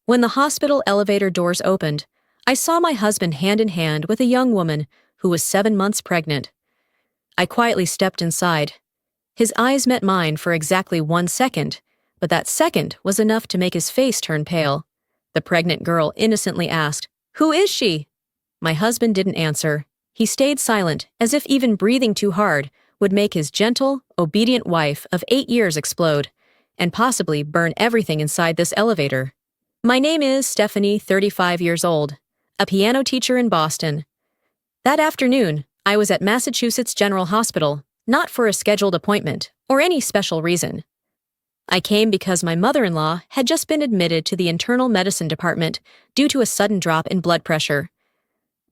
When the hospital elevator doors opened, I saw my husband hand in hand with a young woman who was 7 months pregnant. I quietly stepped inside. His eyes met mine for exactly 1 second, but that second was enough to make his face turn pale. The pregnant girl innocently asked, "Who is she?" My husband didn't answer. He stayed silent, as if even breathing too hard would make his gentle, obedient wife of 8 years explode, and possibly burn everything inside this elevator. My name is Stephanie, 35 years old, a piano teacher in Boston. That afternoon, I was at Massachusetts General Hospital, not for a scheduled appointment or any special reason. I came because my mother-in-law had just been admitted to the internal medicine department due to a sudden drop in blood pressure.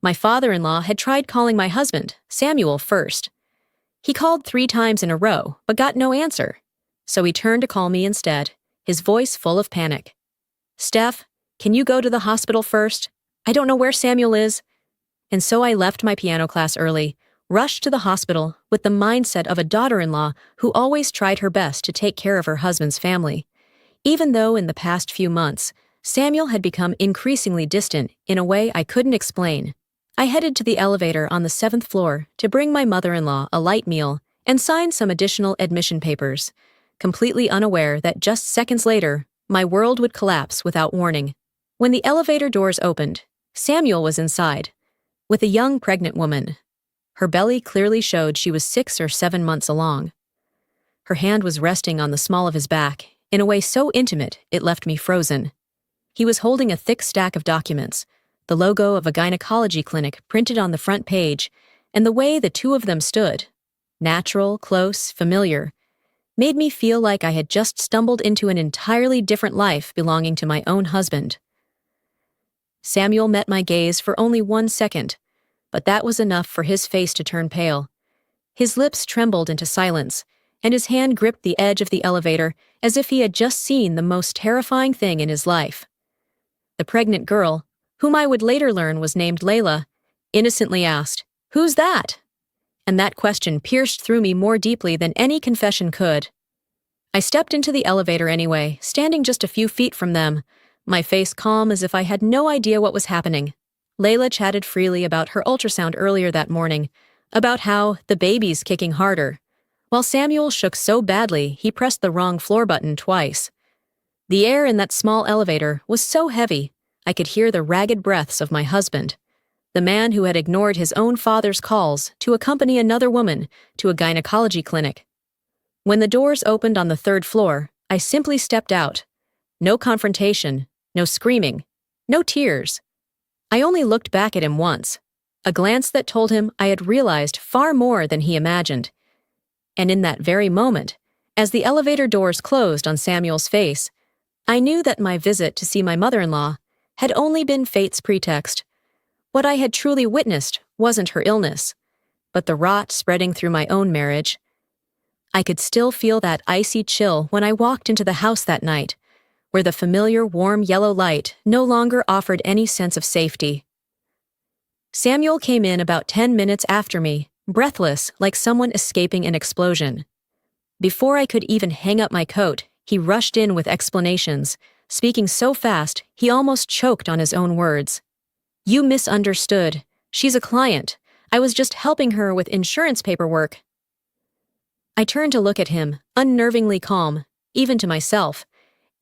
My father-in-law had tried calling my husband, Samuel, first. He called 3 times in a row, but got no answer. So he turned to call me instead, his voice full of panic. "Steph, can you go to the hospital first? I don't know where Samuel is." And so I left my piano class early, rushed to the hospital with the mindset of a daughter-in-law who always tried her best to take care of her husband's family. Even though in the past few months, Samuel had become increasingly distant in a way I couldn't explain. I headed to the elevator on the 7th floor to bring my mother-in-law a light meal and sign some additional admission papers, completely unaware that just seconds later, my world would collapse without warning. When the elevator doors opened, Samuel was inside, with a young pregnant woman. Her belly clearly showed she was 6 or 7 months along. Her hand was resting on the small of his back, in a way so intimate it left me frozen. He was holding a thick stack of documents, the logo of a gynecology clinic printed on the front page, and the way the two of them stood, natural, close, familiar, made me feel like I had just stumbled into an entirely different life belonging to my own husband. Samuel met my gaze for only 1 second, but that was enough for his face to turn pale. His lips trembled into silence, and his hand gripped the edge of the elevator as if he had just seen the most terrifying thing in his life. The pregnant girl, whom I would later learn was named Layla, innocently asked, "Who's that?" And that question pierced through me more deeply than any confession could. I stepped into the elevator anyway, standing just a few feet from them, my face calm as if I had no idea what was happening. Layla chatted freely about her ultrasound earlier that morning, about how the baby's kicking harder, while Samuel shook so badly he pressed the wrong floor button twice. The air in that small elevator was so heavy, I could hear the ragged breaths of my husband, the man who had ignored his own father's calls to accompany another woman to a gynecology clinic. When the doors opened on the 3rd floor, I simply stepped out. No confrontation, no screaming, no tears. I only looked back at him once, a glance that told him I had realized far more than he imagined. And in that very moment, as the elevator doors closed on Samuel's face, I knew that my visit to see my mother-in-law had only been fate's pretext. What I had truly witnessed wasn't her illness, but the rot spreading through my own marriage. I could still feel that icy chill when I walked into the house that night, where the familiar warm yellow light no longer offered any sense of safety. Samuel came in about 10 minutes after me, breathless like someone escaping an explosion. Before I could even hang up my coat, he rushed in with explanations, speaking so fast he almost choked on his own words. "You misunderstood. She's a client. I was just helping her with insurance paperwork." I turned to look at him, unnervingly calm, even to myself,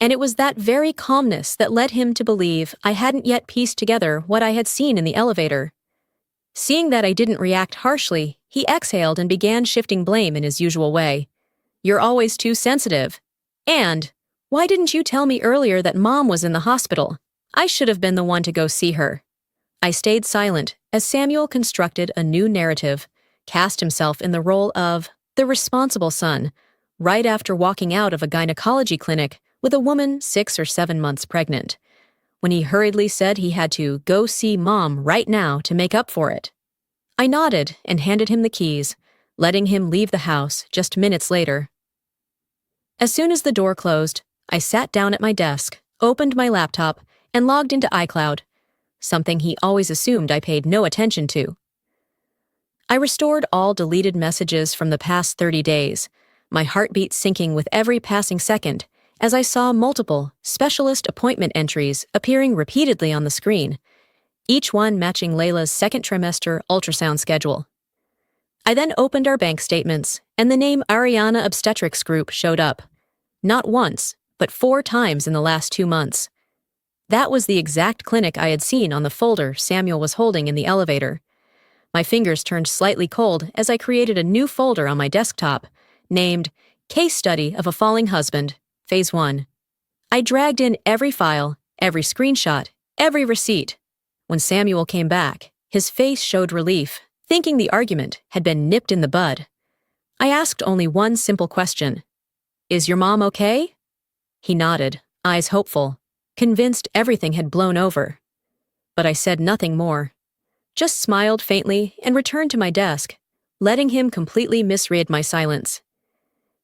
and it was that very calmness that led him to believe I hadn't yet pieced together what I had seen in the elevator. Seeing that I didn't react harshly, he exhaled and began shifting blame in his usual way. "You're always too sensitive. And, why didn't you tell me earlier that Mom was in the hospital? I should have been the one to go see her." I stayed silent as Samuel constructed a new narrative, cast himself in the role of the responsible son, right after walking out of a gynecology clinic with a woman 6 or 7 months pregnant, when he hurriedly said he had to go see Mom right now to make up for it. I nodded and handed him the keys, letting him leave the house just minutes later. As soon as the door closed, I sat down at my desk, opened my laptop, and logged into iCloud, something he always assumed I paid no attention to. I restored all deleted messages from the past 30 days, my heartbeat sinking with every passing second, as I saw multiple specialist appointment entries appearing repeatedly on the screen, each one matching Layla's second trimester ultrasound schedule. I then opened our bank statements, and the name Ariana Obstetrics Group showed up. Not once, but 4 times in the last 2 months. That was the exact clinic I had seen on the folder Samuel was holding in the elevator. My fingers turned slightly cold as I created a new folder on my desktop, named Case Study of a Falling Husband, Phase 1. I dragged in every file, every screenshot, every receipt. When Samuel came back, his face showed relief, thinking the argument had been nipped in the bud. I asked only one simple question. "Is your mom okay?" He nodded, eyes hopeful, convinced everything had blown over. But I said nothing more. Just smiled faintly and returned to my desk, letting him completely misread my silence.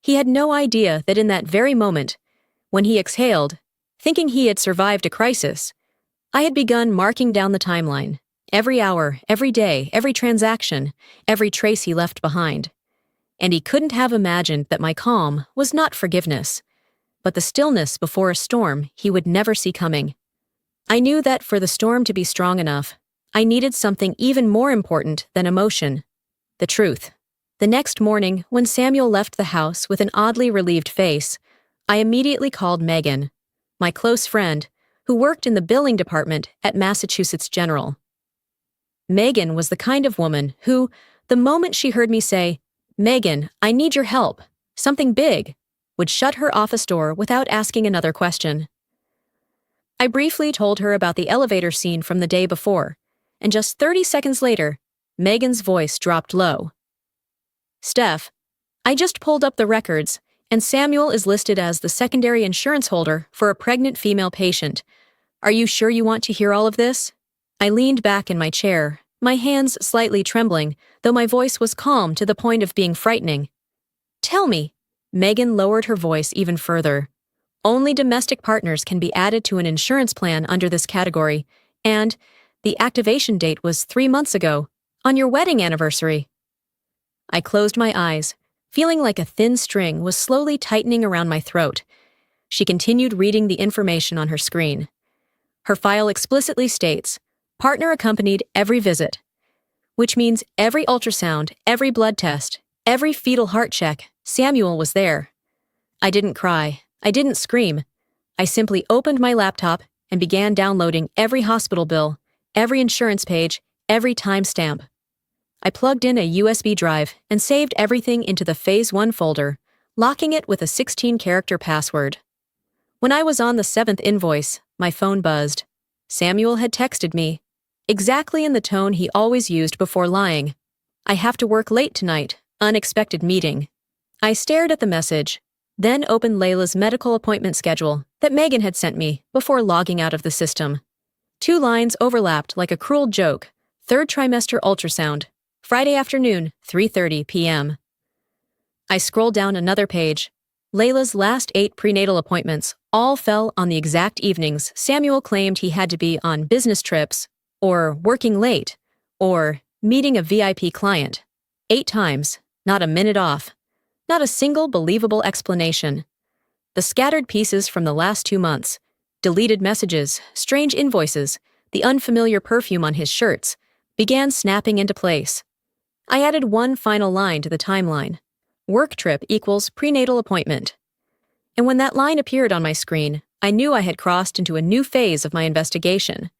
He had no idea that in that very moment, when he exhaled, thinking he had survived a crisis, I had begun marking down the timeline, every hour, every day, every transaction, every trace he left behind. And he couldn't have imagined that my calm was not forgiveness, but the stillness before a storm he would never see coming. I knew that for the storm to be strong enough, I needed something even more important than emotion: the truth. The next morning, when Samuel left the house with an oddly relieved face, I immediately called Megan, my close friend, who worked in the billing department at Massachusetts General. Megan was the kind of woman who, the moment she heard me say, "Megan, I need your help, something big," would shut her office door without asking another question. I briefly told her about the elevator scene from the day before, and just 30 seconds later, Megan's voice dropped low. "Steph, I just pulled up the records, and Samuel is listed as the secondary insurance holder for a pregnant female patient. Are you sure you want to hear all of this?" I leaned back in my chair, my hands slightly trembling, though my voice was calm to the point of being frightening. "Tell me." Megan lowered her voice even further. "Only domestic partners can be added to an insurance plan under this category, and the activation date was 3 months ago, on your wedding anniversary." I closed my eyes, feeling like a thin string was slowly tightening around my throat. She continued reading the information on her screen. Her file explicitly states, "Partner accompanied every visit," which means every ultrasound, every blood test, every fetal heart check, Samuel was there. I didn't cry. I didn't scream. I simply opened my laptop and began downloading every hospital bill, every insurance page, every timestamp. I plugged in a USB drive and saved everything into the Phase 1 folder, locking it with a 16-character password. When I was on the 7th invoice, my phone buzzed. Samuel had texted me, exactly in the tone he always used before lying. "I have to work late tonight. Unexpected meeting." I stared at the message, then opened Layla's medical appointment schedule that Megan had sent me before logging out of the system. 2 lines overlapped like a cruel joke. 3rd trimester ultrasound, Friday afternoon, 3:30 p.m. I scrolled down another page. Layla's last 8 prenatal appointments all fell on the exact evenings Samuel claimed he had to be on business trips, or working late, or meeting a VIP client. 8 times, not a minute off. Not a single believable explanation. The scattered pieces from the last 2 months, deleted messages, strange invoices, the unfamiliar perfume on his shirts, began snapping into place. I added one final line to the timeline. Work trip equals prenatal appointment. And when that line appeared on my screen, I knew I had crossed into a new phase of my investigation.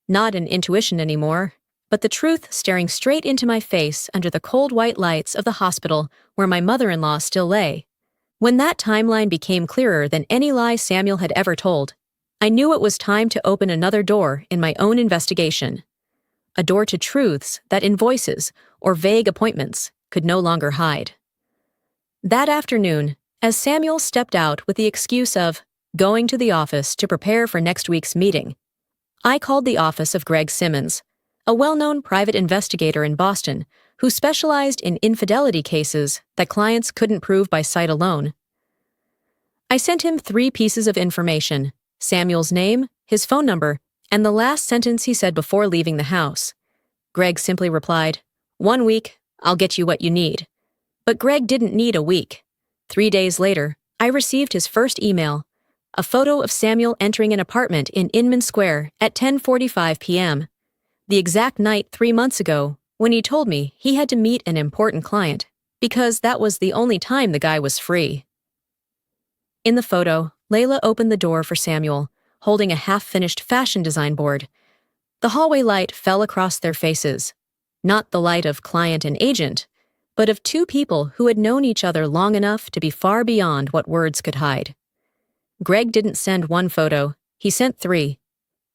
Not an intuition anymore, but the truth staring straight into my face under the cold white lights of the hospital where my mother-in-law still lay. When that timeline became clearer than any lie Samuel had ever told, I knew it was time to open another door in my own investigation. A door to truths that invoices or vague appointments could no longer hide. That afternoon, as Samuel stepped out with the excuse of going to the office to prepare for next week's meeting, I called the office of Greg Simmons, a well-known private investigator in Boston who specialized in infidelity cases that clients couldn't prove by sight alone. I sent him 3 pieces of information: Samuel's name, his phone number, and the last sentence he said before leaving the house. Greg simply replied, "1 week, I'll get you what you need." But Greg didn't need a week. 3 days later, I received his first email, a photo of Samuel entering an apartment in Inman Square at 10:45 p.m., the exact night 3 months ago when he told me he had to meet an important client because that was the only time the guy was free. In the photo, Layla opened the door for Samuel, holding a half-finished fashion design board. The hallway light fell across their faces, not the light of client and agent, but of two people who had known each other long enough to be far beyond what words could hide. Greg didn't send one photo, he sent 3.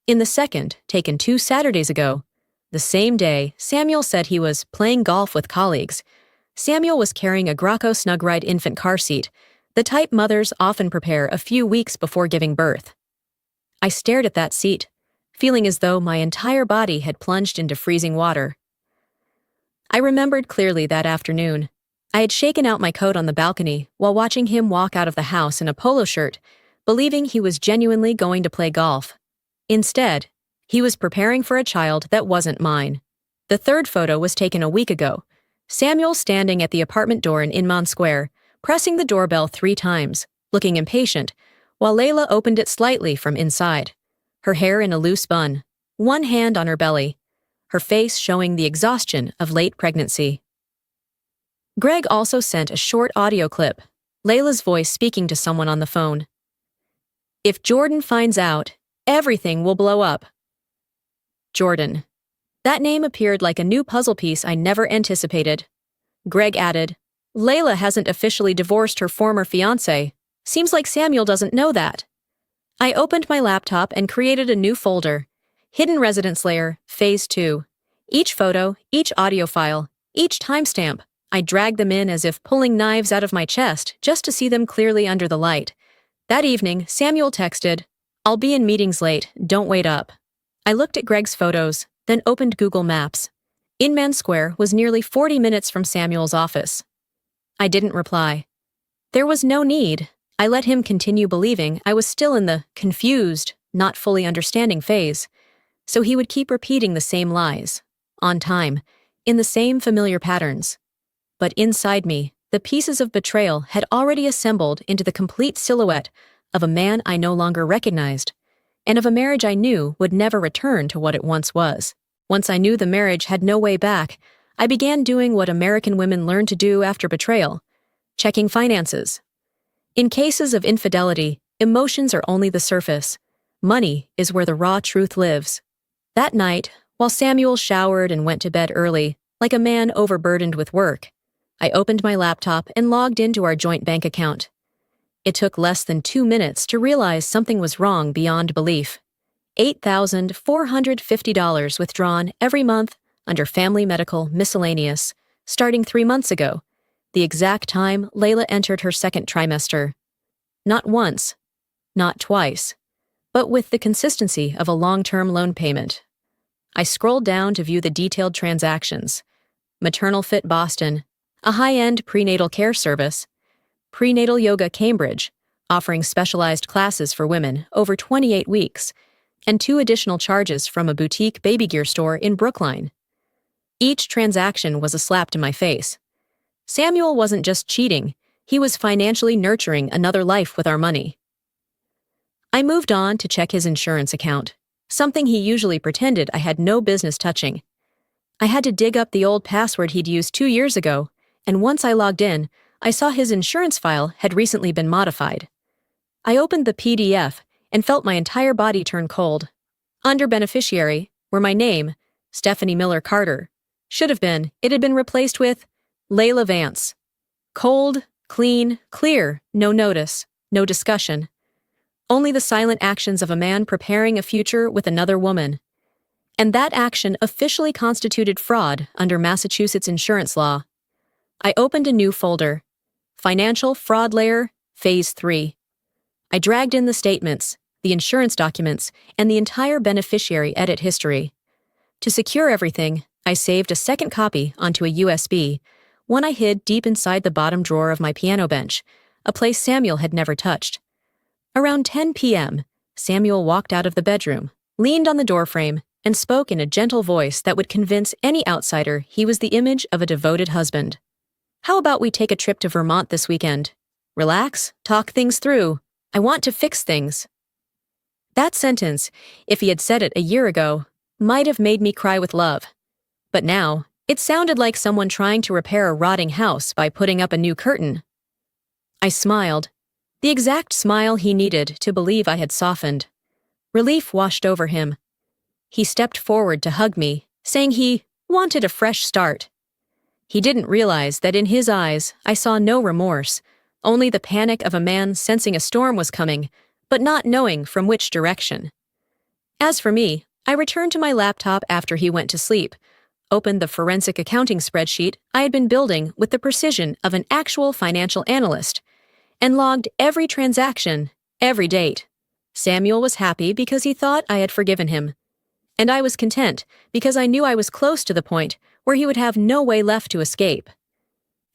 In the second, taken 2 Saturdays ago, the same day Samuel said he was playing golf with colleagues, Samuel was carrying a Graco Snugride infant car seat, the type mothers often prepare a few weeks before giving birth. I stared at that seat, feeling as though my entire body had plunged into freezing water. I remembered clearly that afternoon. I had shaken out my coat on the balcony while watching him walk out of the house in a polo shirt, believing he was genuinely going to play golf. Instead, he was preparing for a child that wasn't mine. The third photo was taken a week ago. Samuel standing at the apartment door in Inman Square, pressing the doorbell 3 times, looking impatient, while Layla opened it slightly from inside, her hair in a loose bun, one hand on her belly, her face showing the exhaustion of late pregnancy. Greg also sent a short audio clip, Layla's voice speaking to someone on the phone. "If Jordan finds out, everything will blow up." Jordan. That name appeared like a new puzzle piece I never anticipated. Greg added, "Layla hasn't officially divorced her former fiancé. Seems like Samuel doesn't know that." I opened my laptop and created a new folder. Hidden Residence Layer, Phase 2. Each photo, each audio file, each timestamp, I dragged them in as if pulling knives out of my chest just to see them clearly under the light. That evening, Samuel texted, "I'll be in meetings late, don't wait up." I looked at Greg's photos, then opened Google Maps. Inman Square was nearly 40 minutes from Samuel's office. I didn't reply. There was no need. I let him continue believing I was still in the confused, not fully understanding phase. So he would keep repeating the same lies, on time, in the same familiar patterns. But inside me, the pieces of betrayal had already assembled into the complete silhouette of a man I no longer recognized, and of a marriage I knew would never return to what it once was. Once I knew the marriage had no way back, I began doing what American women learn to do after betrayal, checking finances. In cases of infidelity, emotions are only the surface. Money is where the raw truth lives. That night, while Samuel showered and went to bed early, like a man overburdened with work, I opened my laptop and logged into our joint bank account. It took less than 2 minutes to realize something was wrong beyond belief. $8,450 withdrawn every month under Family Medical Miscellaneous, starting 3 months ago, the exact time Layla entered her second trimester. Not once, not twice, but with the consistency of a long-term loan payment. I scrolled down to view the detailed transactions. Maternal Fit Boston, a high-end prenatal care service. Prenatal Yoga Cambridge, offering specialized classes for women over 28 weeks, and 2 additional charges from a boutique baby gear store in Brookline. Each transaction was a slap to my face. Samuel wasn't just cheating, he was financially nurturing another life with our money. I moved on to check his insurance account, something he usually pretended I had no business touching. I had to dig up the old password he'd used 2 years ago, and once I logged in, I saw his insurance file had recently been modified. I opened the PDF and felt my entire body turn cold. Under beneficiary, where my name, Stephanie Miller Carter, should have been, it had been replaced with Layla Vance. Cold, clean, clear, no notice, no discussion. Only the silent actions of a man preparing a future with another woman. And that action officially constituted fraud under Massachusetts insurance law. I opened a new folder. Financial Fraud Layer, Phase 3. I dragged in the statements, the insurance documents, and the entire beneficiary edit history. To secure everything, I saved a second copy onto a USB, one I hid deep inside the bottom drawer of my piano bench, a place Samuel had never touched. Around 10 p.m., Samuel walked out of the bedroom, leaned on the doorframe, and spoke in a gentle voice that would convince any outsider he was the image of a devoted husband. "How about we take a trip to Vermont this weekend? Relax, talk things through. I want to fix things. That sentence, if he had said it a year ago, might have made me cry with love. But now, it sounded like someone trying to repair a rotting house by putting up a new curtain. I smiled, the exact smile he needed to believe I had softened. Relief washed over him. He stepped forward to hug me, saying he wanted a fresh start. He didn't realize that in his eyes I saw no remorse, only the panic of a man sensing a storm was coming, but not knowing from which direction. As for me, I returned to my laptop after he went to sleep, opened the forensic accounting spreadsheet I had been building with the precision of an actual financial analyst, and logged every transaction, every date. Samuel was happy because he thought I had forgiven him. And I was content because I knew I was close to the point where he would have no way left to escape.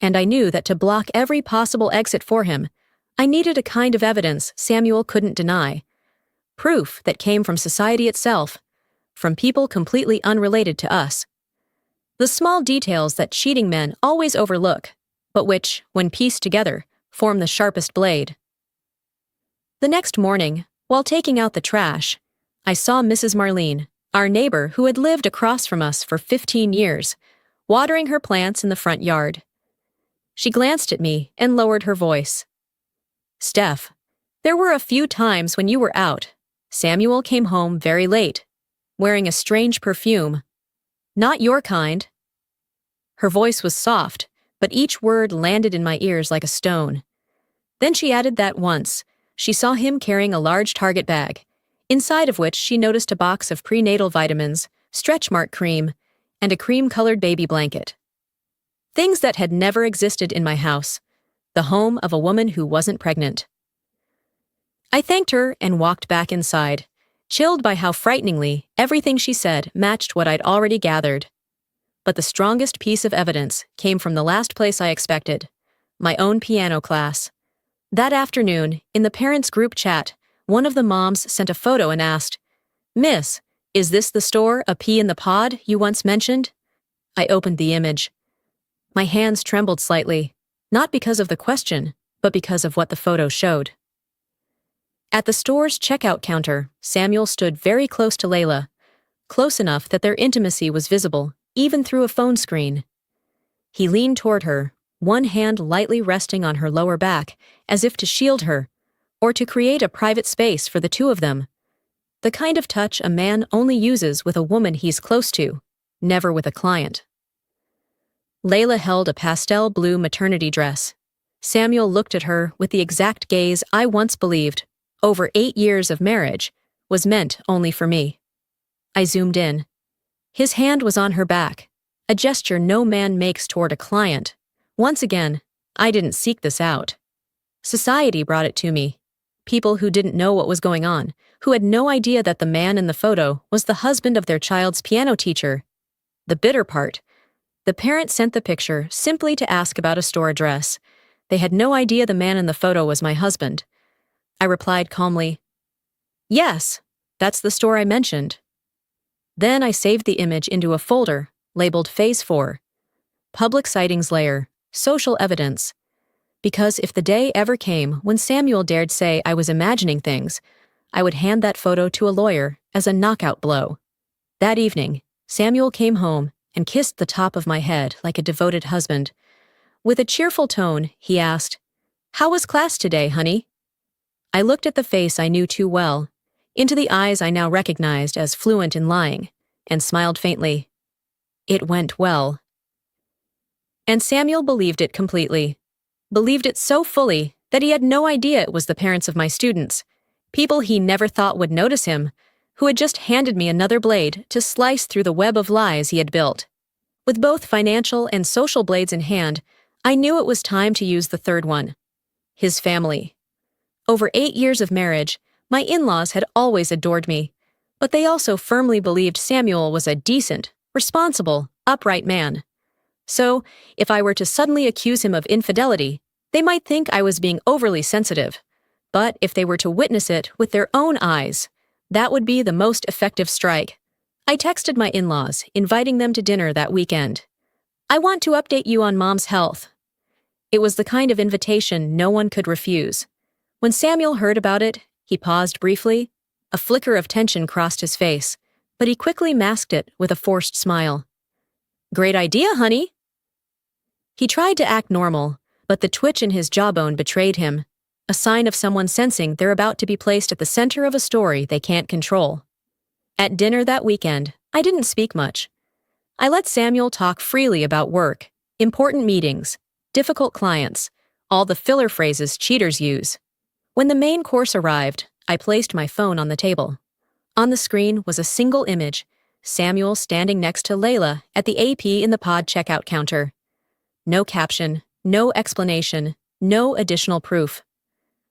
And I knew that to block every possible exit for him, I needed a kind of evidence Samuel couldn't deny. Proof that came from society itself, from people completely unrelated to us. The small details that cheating men always overlook, but which, when pieced together, form the sharpest blade. The next morning, while taking out the trash, I saw Mrs. Marlene, our neighbor who had lived across from us for 15 years, watering her plants in the front yard. She glanced at me and lowered her voice. "Steph, there were a few times when you were out. Samuel came home very late, wearing a strange perfume. Not your kind." Her voice was soft, but each word landed in my ears like a stone. Then she added that once, she saw him carrying a large Target bag, inside of which she noticed a box of prenatal vitamins, stretch mark cream, and a cream-colored baby blanket. Things that had never existed in my house, the home of a woman who wasn't pregnant. I thanked her and walked back inside, chilled by how frighteningly everything she said matched what I'd already gathered. But the strongest piece of evidence came from the last place I expected, my own piano class. That afternoon, in the parents' group chat, one of the moms sent a photo and asked, "Miss, is this the store, A Pea in the Pod, you once mentioned?" I opened the image. My hands trembled slightly, not because of the question, but because of what the photo showed. At the store's checkout counter, Samuel stood very close to Layla, close enough that their intimacy was visible, even through a phone screen. He leaned toward her, one hand lightly resting on her lower back, as if to shield her, or to create a private space for the two of them. The kind of touch a man only uses with a woman he's close to, never with a client. Layla held a pastel blue maternity dress. Samuel looked at her with the exact gaze I once believed, over 8 years of marriage, was meant only for me. I zoomed in. His hand was on her back, a gesture no man makes toward a client. Once again, I didn't seek this out. Society brought it to me. People who didn't know what was going on, who had no idea that the man in the photo was the husband of their child's piano teacher. The bitter part, the parent sent the picture simply to ask about a store address. They had no idea the man in the photo was my husband. I replied calmly, "Yes, that's the store I mentioned." Then I saved the image into a folder labeled Phase 4, Public Sightings Layer, Social Evidence. Because if the day ever came when Samuel dared say I was imagining things, I would hand that photo to a lawyer as a knockout blow. That evening, Samuel came home and kissed the top of my head like a devoted husband. With a cheerful tone, he asked, "How was class today, honey?" I looked at the face I knew too well, into the eyes I now recognized as fluent in lying, and smiled faintly. It went well. And Samuel believed it completely. Believed it so fully that he had no idea it was the parents of my students, people he never thought would notice him, who had just handed me another blade to slice through the web of lies he had built. With both financial and social blades in hand, I knew it was time to use the third one. His family. Over 8 years of marriage, my in-laws had always adored me, but they also firmly believed Samuel was a decent, responsible, upright man. So, if I were to suddenly accuse him of infidelity, they might think I was being overly sensitive. But if they were to witness it with their own eyes, that would be the most effective strike. I texted my in-laws, inviting them to dinner that weekend. "I want to update you on Mom's health." It was the kind of invitation no one could refuse. When Samuel heard about it, he paused briefly. A flicker of tension crossed his face, but he quickly masked it with a forced smile. "Great idea, honey." He tried to act normal, but the twitch in his jawbone betrayed him, a sign of someone sensing they're about to be placed at the center of a story they can't control. At dinner that weekend, I didn't speak much. I let Samuel talk freely about work, important meetings, difficult clients, all the filler phrases cheaters use. When the main course arrived, I placed my phone on the table. On the screen was a single image, Samuel standing next to Layla at the AP in the pod checkout counter. No caption, no explanation, no additional proof.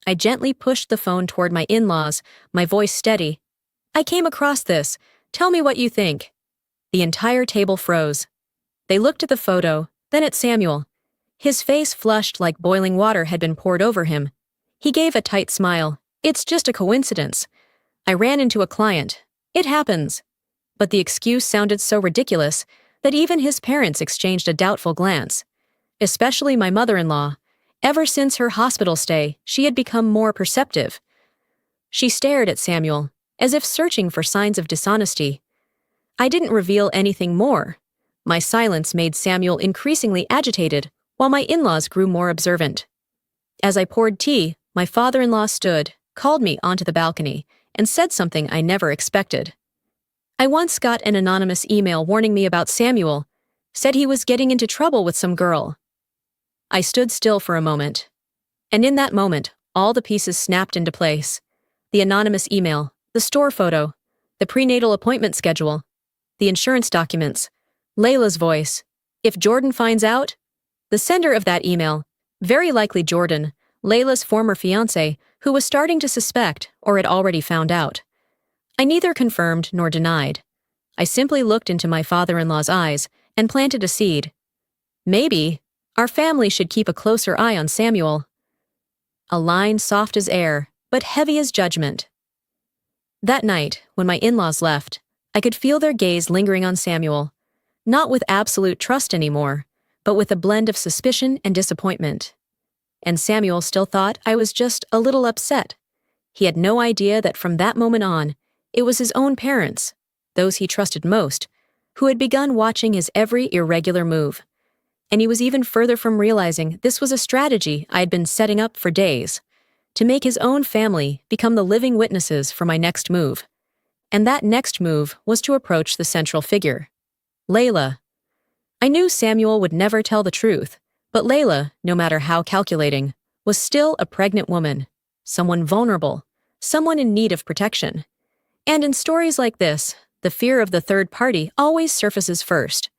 I gently pushed the phone toward my in-laws, my voice steady. "I came across this. Tell me what you think." The entire table froze. They looked at the photo, then at Samuel. His face flushed like boiling water had been poured over him. He gave a tight smile. "It's just a coincidence. I ran into a client. It happens." But the excuse sounded so ridiculous that even his parents exchanged a doubtful glance. Especially my mother-in-law. Ever since her hospital stay, she had become more perceptive. She stared at Samuel, as if searching for signs of dishonesty. I didn't reveal anything more. My silence made Samuel increasingly agitated, while my in-laws grew more observant. As I poured tea, my father-in-law stood, called me onto the balcony, and said something I never expected. "I once got an anonymous email warning me about Samuel, said he was getting into trouble with some girl." I stood still for a moment. And in that moment, all the pieces snapped into place. The anonymous email, the store photo, the prenatal appointment schedule, the insurance documents, Layla's voice. If Jordan finds out? The sender of that email, very likely Jordan, Layla's former fiancé, who was starting to suspect or had already found out. I neither confirmed nor denied. I simply looked into my father-in-law's eyes and planted a seed. Maybe our family should keep a closer eye on Samuel. A line soft as air, but heavy as judgment. That night, when my in-laws left, I could feel their gaze lingering on Samuel, not with absolute trust anymore, but with a blend of suspicion and disappointment. And Samuel still thought I was just a little upset. He had no idea that from that moment on, it was his own parents, those he trusted most, who had begun watching his every irregular move. And he was even further from realizing this was a strategy I had been setting up for days, to make his own family become the living witnesses for my next move. And that next move was to approach the central figure, Layla. I knew Samuel would never tell the truth, but Layla, no matter how calculating, was still a pregnant woman, someone vulnerable, someone in need of protection. And in stories like this, the fear of the third party always surfaces first.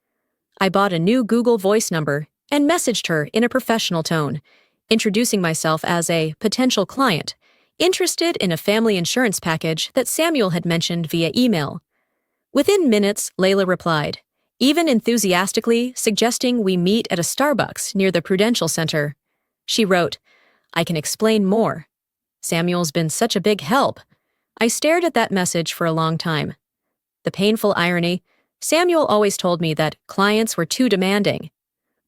I bought a new Google Voice number and messaged her in a professional tone, introducing myself as a potential client, interested in a family insurance package that Samuel had mentioned via email. Within minutes, Layla replied, even enthusiastically suggesting we meet at a Starbucks near the Prudential Center. She wrote, "I can explain more. Samuel's been such a big help." I stared at that message for a long time. The painful irony, Samuel always told me that clients were too demanding.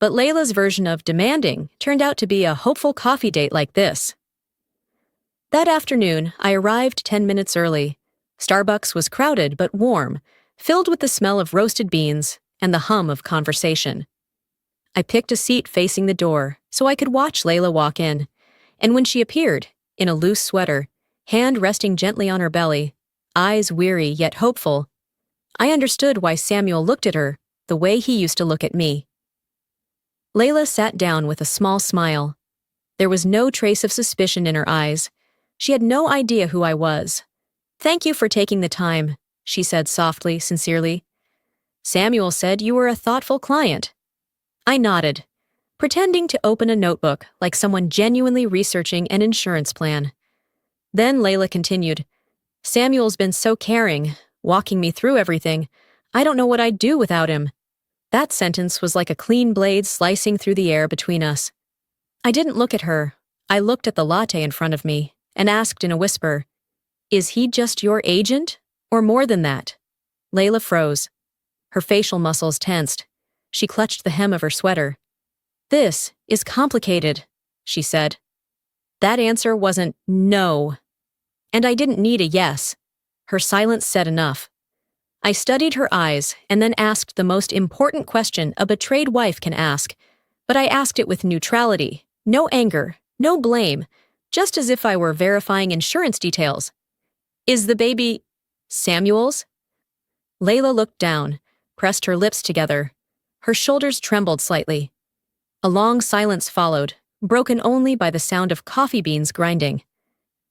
But Layla's version of demanding turned out to be a hopeful coffee date like this. That afternoon, I arrived 10 minutes early. Starbucks was crowded but warm, filled with the smell of roasted beans and the hum of conversation. I picked a seat facing the door so I could watch Layla walk in, and when she appeared, in a loose sweater, hand resting gently on her belly, eyes weary yet hopeful, I understood why Samuel looked at her the way he used to look at me. Layla sat down with a small smile. There was no trace of suspicion in her eyes. She had no idea who I was. "Thank you for taking the time," she said softly, sincerely. "Samuel said you were a thoughtful client." I nodded, pretending to open a notebook like someone genuinely researching an insurance plan. Then Layla continued, "Samuel's been so caring, walking me through everything. I don't know what I'd do without him." That sentence was like a clean blade slicing through the air between us. I didn't look at her. I looked at the latte in front of me and asked in a whisper, "Is he just your agent, or more than that?" Layla froze. Her facial muscles tensed. She clutched the hem of her sweater. "This is complicated," she said. That answer wasn't no. And I didn't need a yes. Her silence said enough. I studied her eyes and then asked the most important question a betrayed wife can ask, but I asked it with neutrality, no anger, no blame, just as if I were verifying insurance details. Is the baby Samuel's? Layla looked down, pressed her lips together. Her shoulders trembled slightly. A long silence followed, broken only by the sound of coffee beans grinding.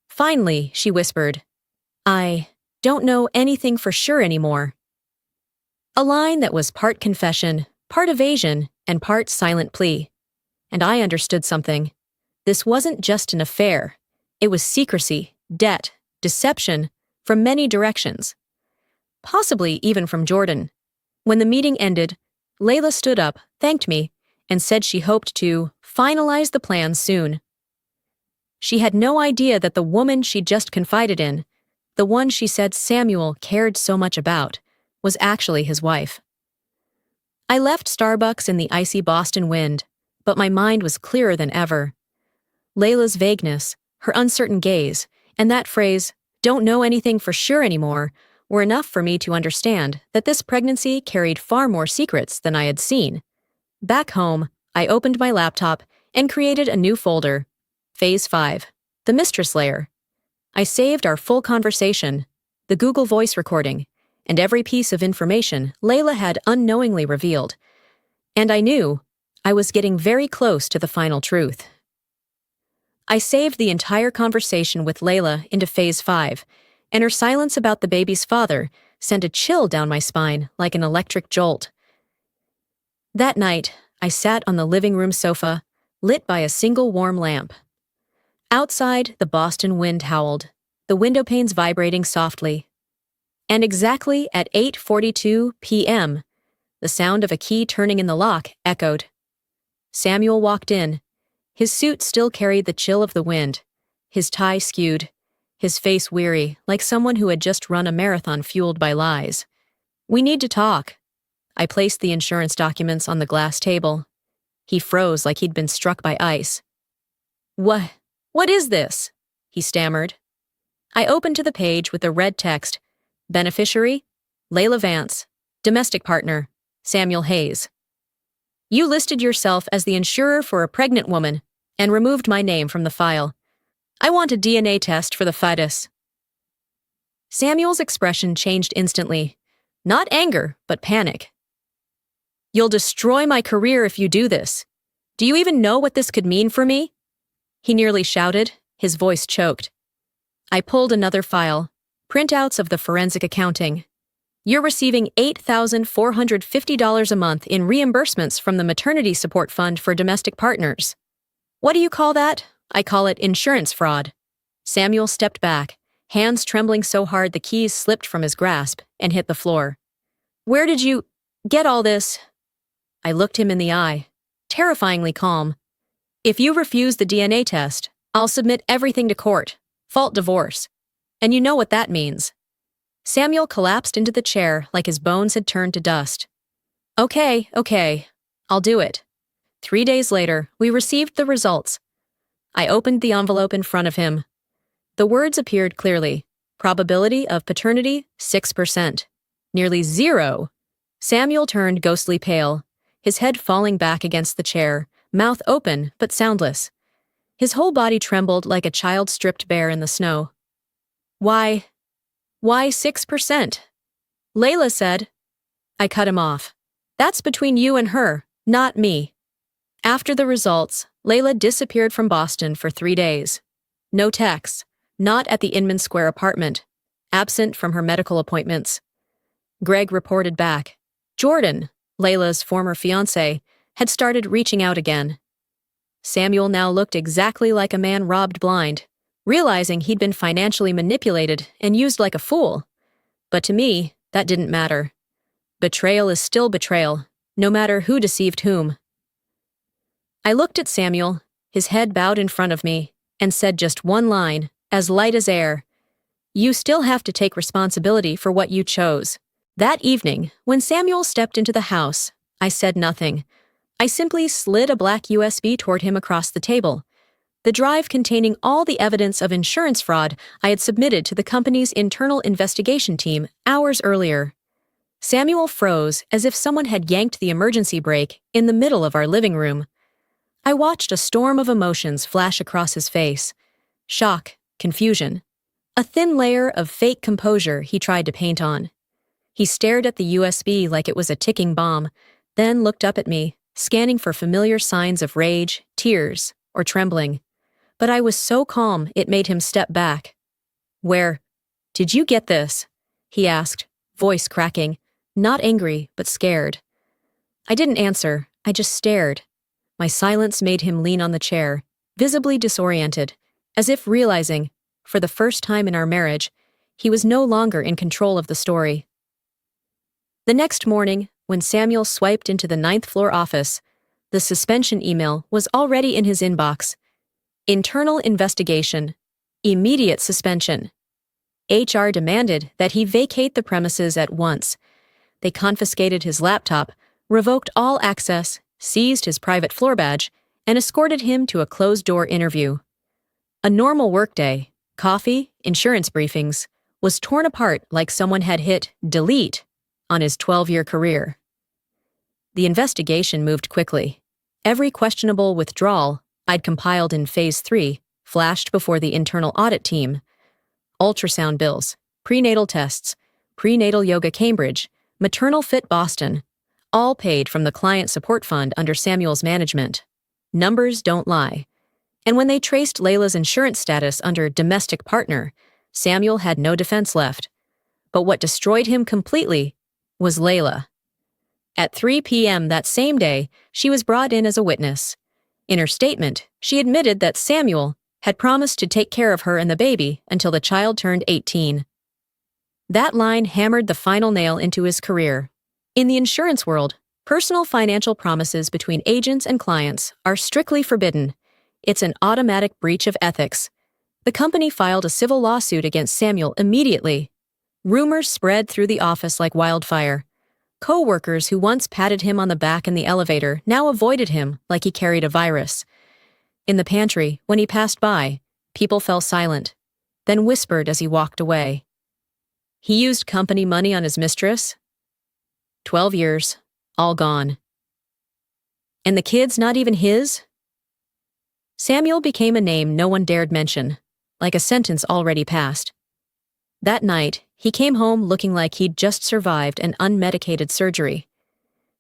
Finally, she whispered, I don't know anything for sure anymore. A line that was part confession, part evasion, and part silent plea. And I understood something. This wasn't just an affair. It was secrecy, debt, deception, from many directions. Possibly even from Jordan. When the meeting ended, Layla stood up, thanked me, and said she hoped to finalize the plan soon. She had no idea that the woman she'd just confided in, the one she said Samuel cared so much about, was actually his wife. I left Starbucks in the icy Boston wind, but my mind was clearer than ever. Layla's vagueness, her uncertain gaze, and that phrase, don't know anything for sure anymore, were enough for me to understand that this pregnancy carried far more secrets than I had seen. Back home, I opened my laptop and created a new folder. Phase 5, the mistress layer. I saved our full conversation, the Google Voice recording, and every piece of information Layla had unknowingly revealed. And I knew I was getting very close to the final truth. I saved the entire conversation with Layla into Phase 5, and her silence about the baby's father sent a chill down my spine like an electric jolt. That night, I sat on the living room sofa, lit by a single warm lamp. Outside, the Boston wind howled, the window panes vibrating softly. And exactly at 8:42 p.m., the sound of a key turning in the lock echoed. Samuel walked in. His suit still carried the chill of the wind, his tie skewed, his face weary, like someone who had just run a marathon fueled by lies. We need to talk. I placed the insurance documents on the glass table. He froze like he'd been struck by ice. What is this? He stammered. I opened to the page with the red text, Beneficiary, Layla Vance, Domestic Partner, Samuel Hayes. You listed yourself as the insurer for a pregnant woman and removed my name from the file. I want a DNA test for the fetus. Samuel's expression changed instantly. Not anger, but panic. You'll destroy my career if you do this. Do you even know what this could mean for me? He nearly shouted, his voice choked. I pulled another file, printouts of the forensic accounting. You're receiving $8,450 a month in reimbursements from the Maternity Support Fund for Domestic Partners. What do you call that? I call it insurance fraud. Samuel stepped back, hands trembling so hard the keys slipped from his grasp and hit the floor. Where did you get all this? I looked him in the eye, terrifyingly calm. If you refuse the DNA test, I'll submit everything to court, fault divorce. And you know what that means. Samuel collapsed into the chair like his bones had turned to dust. Okay, I'll do it. 3 days later, we received the results. I opened the envelope in front of him. The words appeared clearly. Probability of paternity, 6%. Nearly zero. Samuel turned ghostly pale, his head falling back against the chair, mouth open but soundless. His whole body trembled like a child stripped bare in the snow. Why 6%? Layla said. I cut him off. That's between you and her, not me. After the results, Layla disappeared from Boston for 3 days. No texts, not at the Inman Square apartment, absent from her medical appointments. Greg reported back. Jordan, Layla's former fiancé, had started reaching out again. Samuel now looked exactly like a man robbed blind, realizing he'd been financially manipulated and used like a fool. But to me, that didn't matter. Betrayal is still betrayal, no matter who deceived whom. I looked at Samuel, his head bowed in front of me, and said just one line, as light as air. You still have to take responsibility for what you chose. That evening, when Samuel stepped into the house, I said nothing. I simply slid a black USB toward him across the table. the drive containing all the evidence of insurance fraud I had submitted to the company's internal investigation team hours earlier. Samuel froze as if someone had yanked the emergency brake in the middle of our living room. I watched a storm of emotions flash across his face. Shock, confusion, a thin layer of fake composure he tried to paint on. He stared at the USB like it was a ticking bomb, then looked up at me, scanning for familiar signs of rage, tears, or trembling. But I was so calm it made him step back. "Where did you get this?" he asked, voice cracking, not angry but scared. I didn't answer, I just stared. My silence made him lean on the chair, visibly disoriented, as if realizing, for the first time in our marriage, he was no longer in control of the story. The next morning, when Samuel swiped into the 9th floor office, the suspension email was already in his inbox. Internal investigation. Immediate suspension. HR demanded that he vacate the premises at once. They confiscated his laptop, revoked all access, seized his private floor badge, and escorted him to a closed-door interview. A normal workday, coffee, insurance briefings, was torn apart like someone had hit delete on his 12-year career. The investigation moved quickly. Every questionable withdrawal I'd compiled in Phase 3 flashed before the internal audit team. Ultrasound bills, prenatal tests, prenatal yoga Cambridge, maternal fit Boston, all paid from the client support fund under Samuel's management. Numbers don't lie. And when they traced Layla's insurance status under domestic partner, Samuel had no defense left. But what destroyed him completely was Layla. At 3 p.m. that same day, she was brought in as a witness. In her statement, she admitted that Samuel had promised to take care of her and the baby until the child turned 18. That line hammered the final nail into his career. In the insurance world, personal financial promises between agents and clients are strictly forbidden. It's an automatic breach of ethics. The company filed a civil lawsuit against Samuel immediately. Rumors spread through the office like wildfire. Co-workers who once patted him on the back in the elevator now avoided him like he carried a virus. In the pantry, when he passed by, people fell silent, then whispered as he walked away. He used company money on his mistress? 12 years, all gone. And the kids not even his? Samuel became a name no one dared mention, like a sentence already passed. That night, he came home looking like he'd just survived an unmedicated surgery.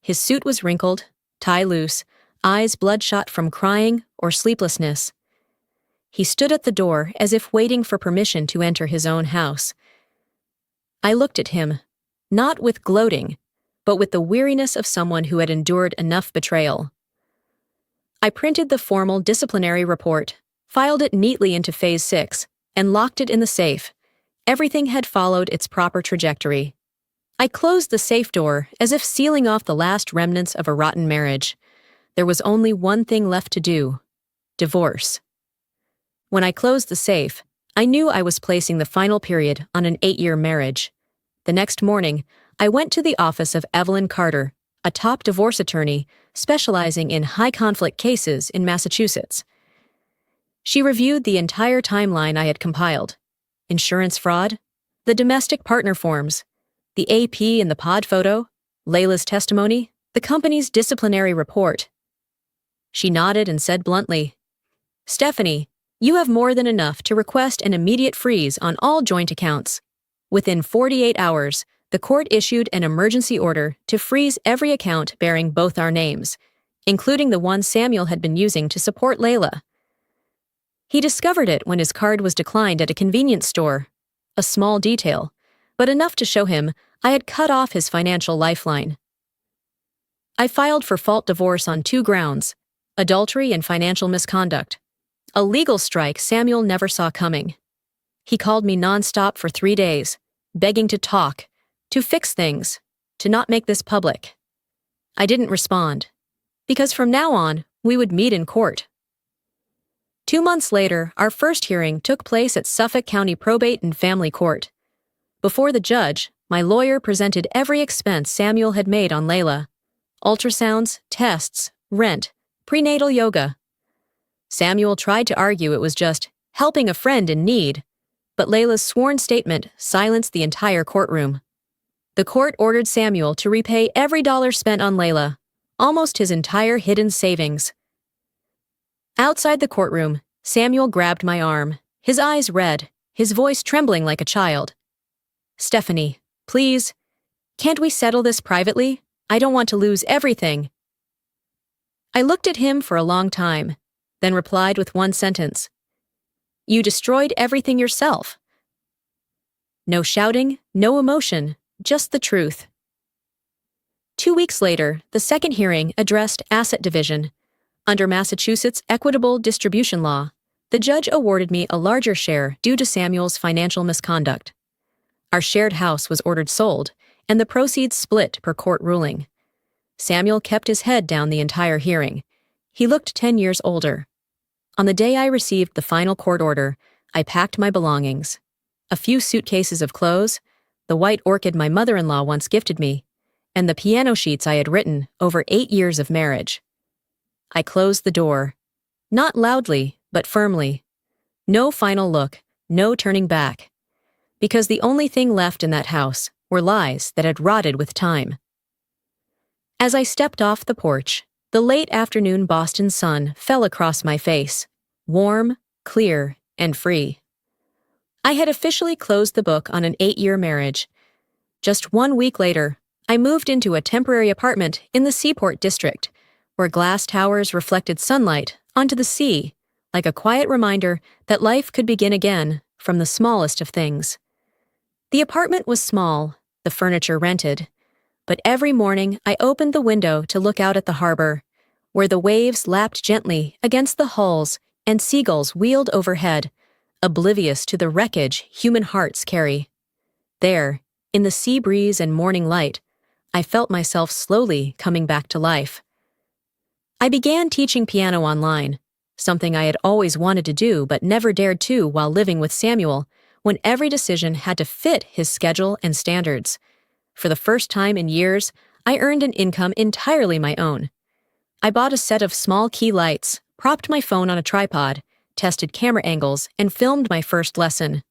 His suit was wrinkled, tie loose, eyes bloodshot from crying or sleeplessness. He stood at the door as if waiting for permission to enter his own house. I looked at him, not with gloating, but with the weariness of someone who had endured enough betrayal. I printed the formal disciplinary report, filed it neatly into Phase 6, and locked it in the safe. Everything had followed its proper trajectory. I closed the safe door as if sealing off the last remnants of a rotten marriage. There was only one thing left to do: divorce. When I closed the safe, I knew I was placing the final period on an 8-year marriage. The next morning, I went to the office of Evelyn Carter, a top divorce attorney specializing in high-conflict cases in Massachusetts. She reviewed the entire timeline I had compiled: insurance fraud, the domestic partner forms, the AP in the pod photo, Layla's testimony, the company's disciplinary report. She nodded and said bluntly, "Stephanie, you have more than enough to request an immediate freeze on all joint accounts." Within 48 hours, the court issued an emergency order to freeze every account bearing both our names, including the one Samuel had been using to support Layla. He discovered it when his card was declined at a convenience store. A small detail, but enough to show him I had cut off his financial lifeline. I filed for fault divorce on 2 grounds: adultery and financial misconduct. A legal strike Samuel never saw coming. He called me nonstop for 3 days, begging to talk, to fix things, to not make this public. I didn't respond, because from now on, we would meet in court. 2 months later, our first hearing took place at Suffolk County Probate and Family Court. Before the judge, my lawyer presented every expense Samuel had made on Layla: ultrasounds, tests, rent, prenatal yoga. Samuel tried to argue it was just helping a friend in need, but Layla's sworn statement silenced the entire courtroom. The court ordered Samuel to repay every dollar spent on Layla, almost his entire hidden savings. Outside the courtroom, Samuel grabbed my arm, his eyes red, his voice trembling like a child. "Stephanie, please, can't we settle this privately? I don't want to lose everything." I looked at him for a long time, then replied with one sentence. "You destroyed everything yourself." No shouting, no emotion, just the truth. 2 weeks later, the second hearing addressed asset division. Under Massachusetts' equitable distribution law, the judge awarded me a larger share due to Samuel's financial misconduct. Our shared house was ordered sold, and the proceeds split per court ruling. Samuel kept his head down the entire hearing. He looked 10 years older. On the day I received the final court order, I packed my belongings. A few suitcases of clothes, the white orchid my mother-in-law once gifted me, and the piano sheets I had written over 8 years of marriage. I closed the door. Not loudly, but firmly. No final look, no turning back. Because the only thing left in that house were lies that had rotted with time. As I stepped off the porch, the late afternoon Boston sun fell across my face, warm, clear, and free. I had officially closed the book on an 8-year marriage. Just 1 week later, I moved into a temporary apartment in the Seaport district, where glass towers reflected sunlight onto the sea, like a quiet reminder that life could begin again from the smallest of things. The apartment was small, the furniture rented, but every morning I opened the window to look out at the harbor, where the waves lapped gently against the hulls and seagulls wheeled overhead, oblivious to the wreckage human hearts carry. There, in the sea breeze and morning light, I felt myself slowly coming back to life. I began teaching piano online, something I had always wanted to do but never dared to while living with Samuel, when every decision had to fit his schedule and standards. For the first time in years, I earned an income entirely my own. I bought a set of small key lights, propped my phone on a tripod, tested camera angles, and filmed my first lesson.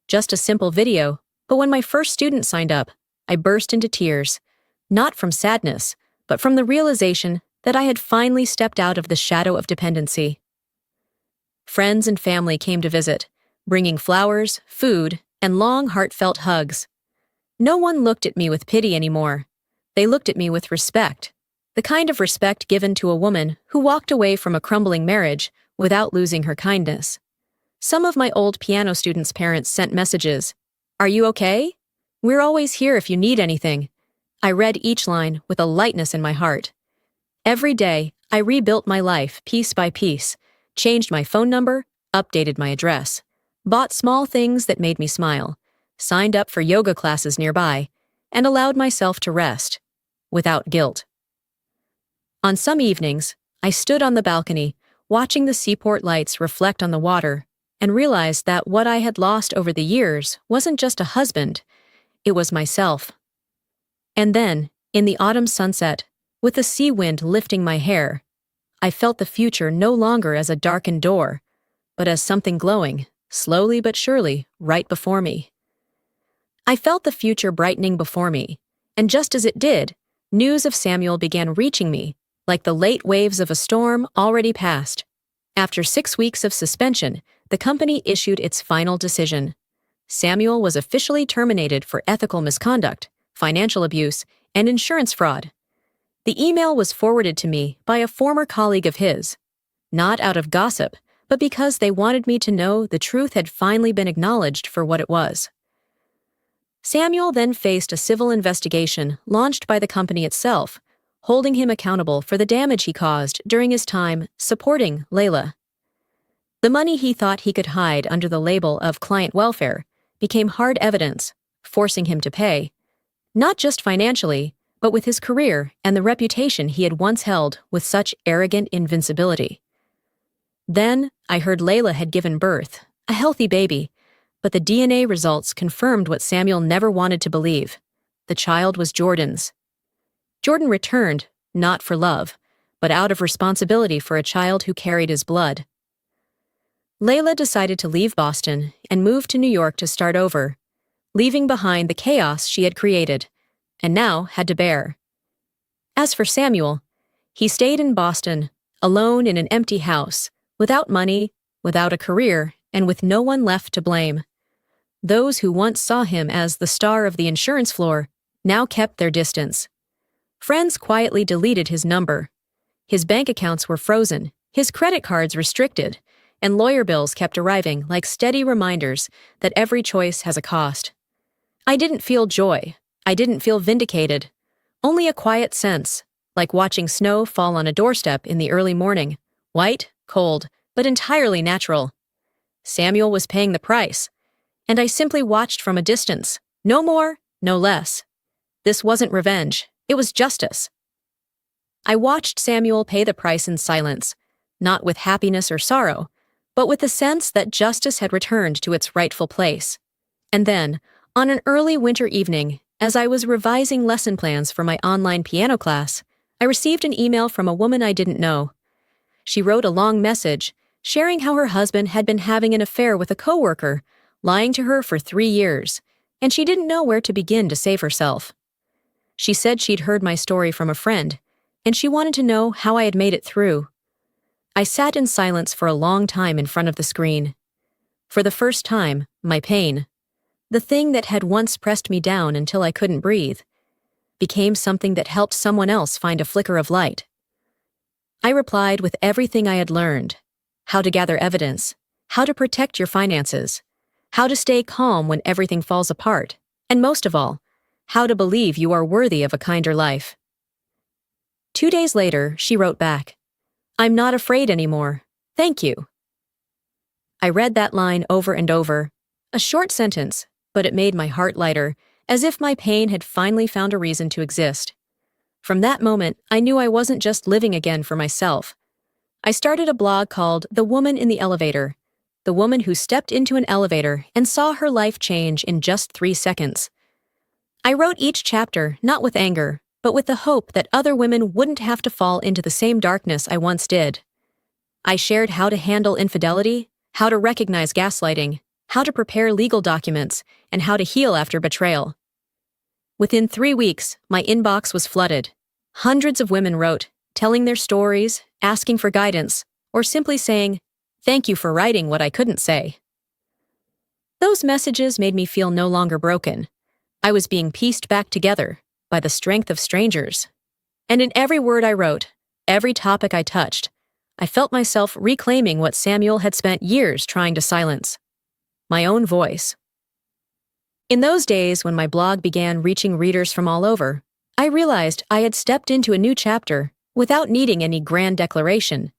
Just a simple video, but when my first student signed up, I burst into tears, not from sadness, but from the realization that I had finally stepped out of the shadow of dependency. Friends and family came to visit, bringing flowers, food, and long, heartfelt hugs. No one looked at me with pity anymore. They looked at me with respect, the kind of respect given to a woman who walked away from a crumbling marriage without losing her kindness. Some of my old piano students' parents sent messages. "Are you okay? We're always here if you need anything." I read each line with a lightness in my heart. Every day, I rebuilt my life piece by piece, changed my phone number, updated my address, bought small things that made me smile, signed up for yoga classes nearby, and allowed myself to rest, without guilt. On some evenings, I stood on the balcony, watching the seaport lights reflect on the water, and realized that what I had lost over the years wasn't just a husband, it was myself. And then, in the autumn sunset, with the sea wind lifting my hair, I felt the future no longer as a darkened door, but as something glowing, slowly but surely, right before me. I felt the future brightening before me, and just as it did, news of Samuel began reaching me, like the late waves of a storm already past. After 6 weeks of suspension, the company issued its final decision. Samuel was officially terminated for ethical misconduct, financial abuse, and insurance fraud. The email was forwarded to me by a former colleague of his, not out of gossip, but because they wanted me to know the truth had finally been acknowledged for what it was. Samuel then faced a civil investigation launched by the company itself, holding him accountable for the damage he caused during his time supporting Layla. The money he thought he could hide under the label of client welfare became hard evidence, forcing him to pay, not just financially, but with his career and the reputation he had once held with such arrogant invincibility. Then, I heard Layla had given birth, a healthy baby, but the DNA results confirmed what Samuel never wanted to believe. The child was Jordan's. Jordan returned, not for love, but out of responsibility for a child who carried his blood. Layla decided to leave Boston and move to New York to start over, leaving behind the chaos she had created, and now had to bear. As for Samuel, he stayed in Boston, alone in an empty house, without money, without a career, and with no one left to blame. Those who once saw him as the star of the insurance floor now kept their distance. Friends quietly deleted his number. His bank accounts were frozen, his credit cards restricted, and lawyer bills kept arriving like steady reminders that every choice has a cost. I didn't feel joy. I didn't feel vindicated. Only a quiet sense, like watching snow fall on a doorstep in the early morning, white, cold, but entirely natural. Samuel was paying the price, and I simply watched from a distance, no more, no less. This wasn't revenge, it was justice. I watched Samuel pay the price in silence, not with happiness or sorrow, but with the sense that justice had returned to its rightful place. And then, on an early winter evening, as I was revising lesson plans for my online piano class, I received an email from a woman I didn't know. She wrote a long message, sharing how her husband had been having an affair with a coworker, lying to her for 3 years, and she didn't know where to begin to save herself. She said she'd heard my story from a friend, and she wanted to know how I had made it through. I sat in silence for a long time in front of the screen. For the first time, my pain, the thing that had once pressed me down until I couldn't breathe, became something that helped someone else find a flicker of light. I replied with everything I had learned: how to gather evidence, how to protect your finances, how to stay calm when everything falls apart, and most of all, how to believe you are worthy of a kinder life. 2 days later, she wrote back, "I'm not afraid anymore. Thank you." I read that line over and over, a short sentence, but it made my heart lighter, as if my pain had finally found a reason to exist. From that moment, I knew I wasn't just living again for myself. I started a blog called The Woman in the Elevator, the woman who stepped into an elevator and saw her life change in just 3 seconds. I wrote each chapter not with anger, but with the hope that other women wouldn't have to fall into the same darkness I once did. I shared how to handle infidelity, how to recognize gaslighting, how to prepare legal documents, and how to heal after betrayal. Within 3 weeks, my inbox was flooded. Hundreds of women wrote, telling their stories, asking for guidance, or simply saying, "Thank you for writing what I couldn't say." Those messages made me feel no longer broken. I was being pieced back together by the strength of strangers. And in every word I wrote, every topic I touched, I felt myself reclaiming what Samuel had spent years trying to silence: my own voice. In those days when my blog began reaching readers from all over, I realized I had stepped into a new chapter without needing any grand declaration.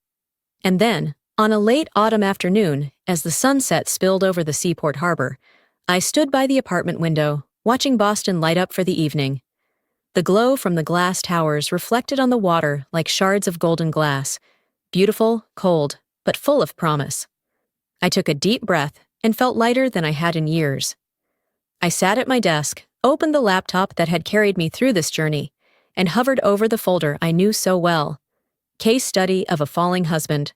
And then, on a late autumn afternoon, as the sunset spilled over the seaport harbor, I stood by the apartment window, watching Boston light up for the evening. The glow from the glass towers reflected on the water like shards of golden glass, beautiful, cold, but full of promise. I took a deep breath and felt lighter than I had in years. I sat at my desk, opened the laptop that had carried me through this journey, and hovered over the folder I knew so well: Case Study of a Falling Husband.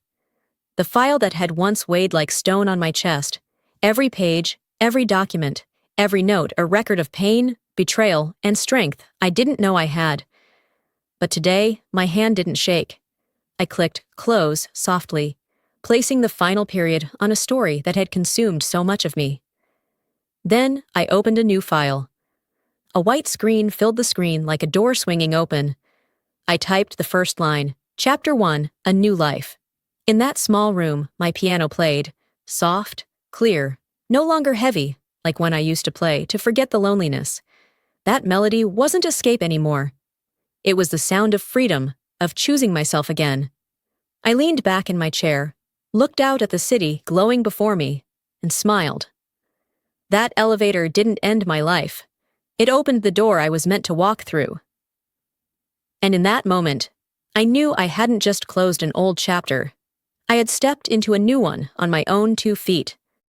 The file that had once weighed like stone on my chest, every page, every document, every note a record of pain, betrayal, and strength I didn't know I had. But today, my hand didn't shake. I clicked close softly, placing the final period on a story that had consumed so much of me. Then I opened a new file. A white screen filled the screen like a door swinging open. I typed the first line, Chapter 1, A New Life. In that small room, my piano played, soft, clear, no longer heavy, like when I used to play to forget the loneliness. That melody wasn't escape anymore. It was the sound of freedom, of choosing myself again. I leaned back in my chair, looked out at the city glowing before me, and smiled. That elevator didn't end my life. It opened the door I was meant to walk through. And in that moment, I knew I hadn't just closed an old chapter. I had stepped into a new one on my own 2 feet.